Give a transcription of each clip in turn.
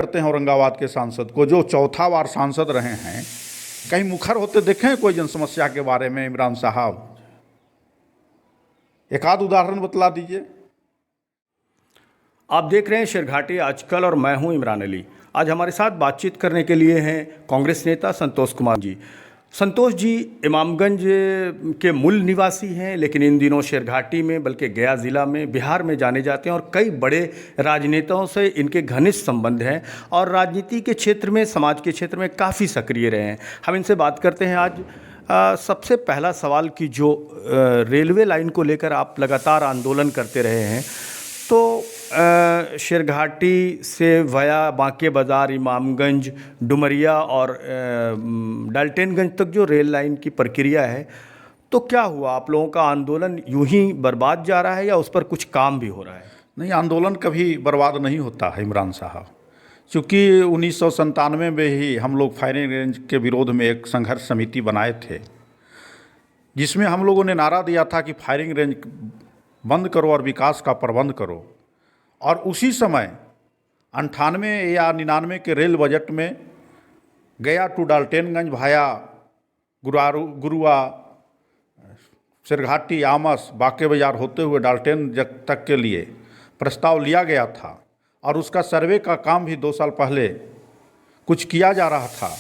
करते हैं औरंगाबाद के सांसद को, जो चौथा बार सांसद रहे हैं, कहीं मुखर होते देखे हैं कोई जन समस्या के बारे में? इमरान साहब, एक आध उदाहरण बतला दीजिए। आप देख रहे हैं शेरघाटी आजकल और मैं हूं इमरान अली। आज हमारे साथ बातचीत करने के लिए हैं कांग्रेस नेता संतोष कुमार जी। संतोष जी इमामगंज के मूल निवासी हैं, लेकिन इन दिनों शेरघाटी में बल्कि गया ज़िला में, बिहार में जाने जाते हैं और कई बड़े राजनेताओं से इनके घनिष्ठ संबंध हैं और राजनीति के क्षेत्र में, समाज के क्षेत्र में काफ़ी सक्रिय रहे हैं। हम इनसे बात करते हैं आज। सबसे पहला सवाल कि जो रेलवे लाइन को लेकर आप लगातार आंदोलन करते रहे हैं, तो शेरघाटी से वया बांके बाज़ार, इमामगंज, डुमरिया और डाल्टनगंज तक जो रेल लाइन की प्रक्रिया है, तो क्या हुआ? आप लोगों का आंदोलन यूं ही बर्बाद जा रहा है या उस पर कुछ काम भी हो रहा है? नहीं, आंदोलन कभी बर्बाद नहीं होता है इमरान साहब, क्योंकि 1997 में ही हम लोग फायरिंग रेंज के विरोध में एक संघर्ष समिति बनाए थे, जिसमें हम लोगों ने नारा दिया था कि फायरिंग रेंज बंद करो और विकास का प्रबंध करो। और उसी समय 98 या 99 के रेल बजट में गया टू डाल्टनगंज भाया गुरुआ, शेरघाटी, आमस, बांके बाजार होते हुए डाल्टन तक के लिए प्रस्ताव लिया गया था और उसका सर्वे का काम भी 2 साल पहले कुछ किया जा रहा था।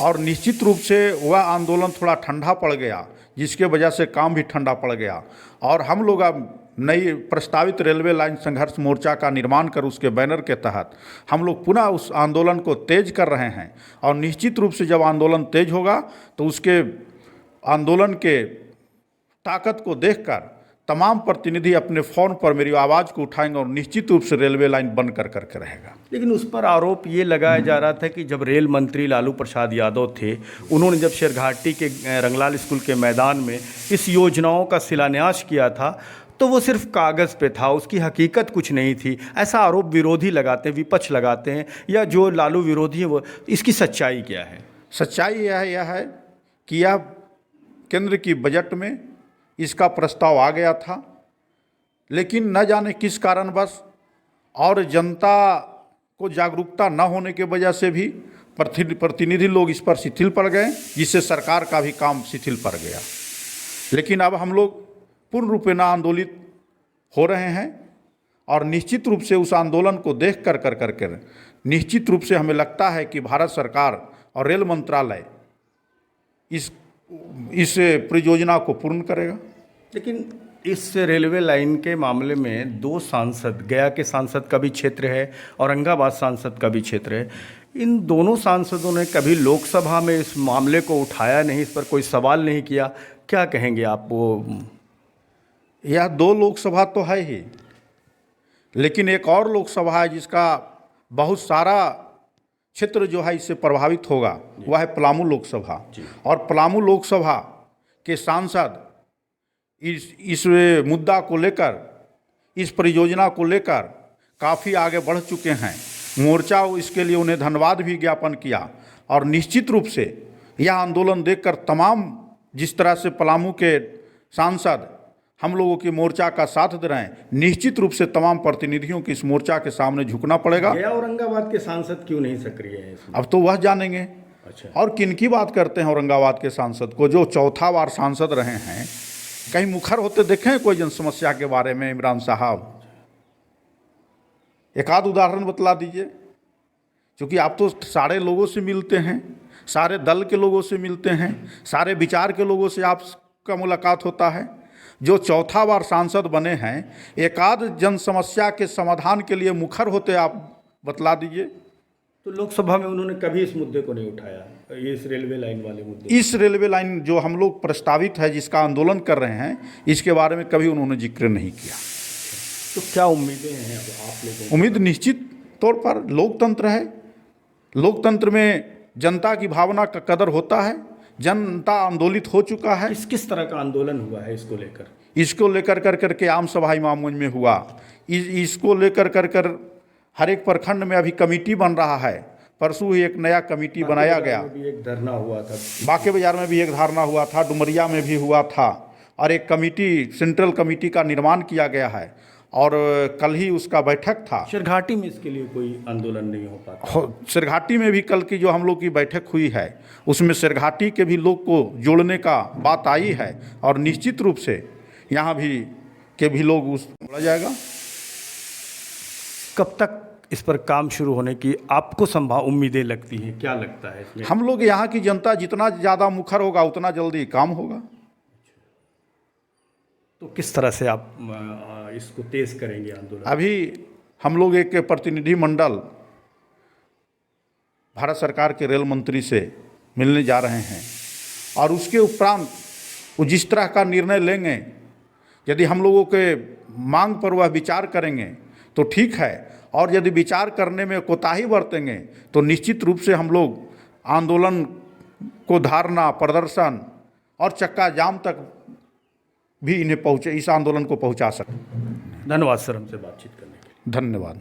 और निश्चित रूप से वह आंदोलन थोड़ा ठंडा पड़ गया, जिसके वजह से काम भी ठंडा पड़ गया और हम लोग अब नई प्रस्तावित रेलवे लाइन संघर्ष मोर्चा का निर्माण कर उसके बैनर के तहत हम लोग पुनः उस आंदोलन को तेज कर रहे हैं। और निश्चित रूप से जब आंदोलन तेज होगा तो उसके आंदोलन के ताकत को देखकर तमाम प्रतिनिधि अपने फ़ोन पर मेरी आवाज़ को उठाएंगे और निश्चित रूप से रेलवे लाइन बंद कर करके रहेगा। लेकिन उस पर आरोप ये लगाया जा रहा था कि जब रेल मंत्री लालू प्रसाद यादव थे, उन्होंने जब शेरघाटी के रंगलाल स्कूल के मैदान में इस योजनाओं का शिलान्यास किया था, तो वो सिर्फ कागज़ पे था, उसकी हकीकत कुछ नहीं थी। ऐसा आरोप विरोधी लगाते हैं, विपक्ष लगाते हैं, या जो लालू विरोधी है वो, इसकी सच्चाई क्या है? सच्चाई यह है कि यह केंद्र की बजट में इसका प्रस्ताव आ गया था, लेकिन न जाने किस कारणवश और जनता को जागरूकता न होने की वजह से भी प्रतिनिधि लोग इस पर शिथिल पड़ गए, जिससे सरकार का भी काम शिथिल पड़ गया। लेकिन अब हम लोग पूर्ण रूपेण आंदोलित हो रहे हैं और निश्चित रूप से उस आंदोलन को देख कर निश्चित रूप से हमें लगता है कि भारत सरकार और रेल मंत्रालय इस परियोजना को पूर्ण करेगा। लेकिन इस रेलवे लाइन के मामले में 2 सांसद, गया के सांसद का भी क्षेत्र है, औरंगाबाद सांसद का भी क्षेत्र है, इन दोनों सांसदों ने कभी लोकसभा में इस मामले को उठाया नहीं, इस पर कोई सवाल नहीं किया। क्या कहेंगे आप? वो यह 2 लोकसभा तो है ही, लेकिन एक और लोकसभा है जिसका बहुत सारा क्षेत्र जो है इससे प्रभावित होगा, वह है पलामू लोकसभा। और पलामू लोकसभा के सांसद इस मुद्दा को लेकर, इस परियोजना को लेकर काफ़ी आगे बढ़ चुके हैं। मोर्चा इसके लिए उन्हें धन्यवाद भी ज्ञापन किया और निश्चित रूप से यह आंदोलन देखकर तमाम, जिस तरह से पलामू के सांसद हम लोगों की मोर्चा का साथ दे रहे हैं, निश्चित रूप से तमाम प्रतिनिधियों की इस मोर्चा के सामने झुकना पड़ेगा। गया औरंगाबाद के सांसद क्यों नहीं सक्रिय हैं इसमें? अब तो वह जानेंगे। अच्छा। और किनकी बात करते हैं औरंगाबाद के सांसद को, जो चौथा बार सांसद रहे हैं? कहीं मुखर होते देखे हैं कोई जन समस्या के बारे में? इमरान साहब, एक आध उदाहरण बतला दीजिए, क्योंकि आप तो सारे लोगों से मिलते हैं, सारे दल के लोगों से मिलते हैं, सारे विचार के लोगों से आपका मुलाकात होता है। जो चौथा बार सांसद बने हैं, एक आध जन समस्या के समाधान के लिए मुखर होते आप बतला दीजिए। तो लोकसभा में उन्होंने कभी इस मुद्दे को नहीं उठाया, इस रेलवे लाइन वाले मुद्दे? इस रेलवे लाइन जो हम लोग प्रस्तावित है, जिसका आंदोलन कर रहे हैं, इसके बारे में कभी उन्होंने जिक्र नहीं किया। तो क्या उम्मीदें हैं आप लोगों को? उम्मीद निश्चित तौर पर, लोकतंत्र है, लोकतंत्र में जनता की भावना का कदर होता है, जनता आंदोलित हो चुका है। किस तरह का आंदोलन हुआ है इसको लेकर? इसको लेकर कर आम सभा इमामगंज में हुआ, इसको लेकर कर हर एक प्रखंड में अभी कमेटी बन रहा है। परसों ही एक नया कमेटी बनाया गया। एक धरना हुआ था, बांके बाजार में भी एक धरना हुआ था, डुमरिया में भी हुआ था, और एक कमेटी, सेंट्रल कमेटी का निर्माण किया गया है। और कल ही उसका बैठक था। सिरघाटी में इसके लिए कोई आंदोलन नहीं हो पाता? सिरघाटी में भी कल की जो हम लोग की बैठक हुई है उसमें सिरघाटी के भी लोग को जोड़ने का बात आई है और निश्चित रूप से यहाँ भी के भी लोग उस जोड़ा जाएगा। कब तक इस पर काम शुरू होने की आपको उम्मीदें लगती हैं? क्या लगता है इसमें? हम लोग यहाँ की जनता जितना ज़्यादा मुखर होगा उतना जल्दी काम होगा। तो किस तरह से आप इसको तेज करेंगे आंदोलन? अभी हम लोग एक प्रतिनिधि मंडल भारत सरकार के रेल मंत्री से मिलने जा रहे हैं और उसके उपरांत वो जिस तरह का निर्णय लेंगे, यदि हम लोगों के मांग पर वह विचार करेंगे तो ठीक है, और यदि विचार करने में कोताही बरतेंगे तो निश्चित रूप से हम लोग आंदोलन को धारणा, प्रदर्शन और चक्का जाम तक भी इस आंदोलन को पहुंचा सकते। धन्यवाद सर, हमसे बातचीत करने के लिए। धन्यवाद।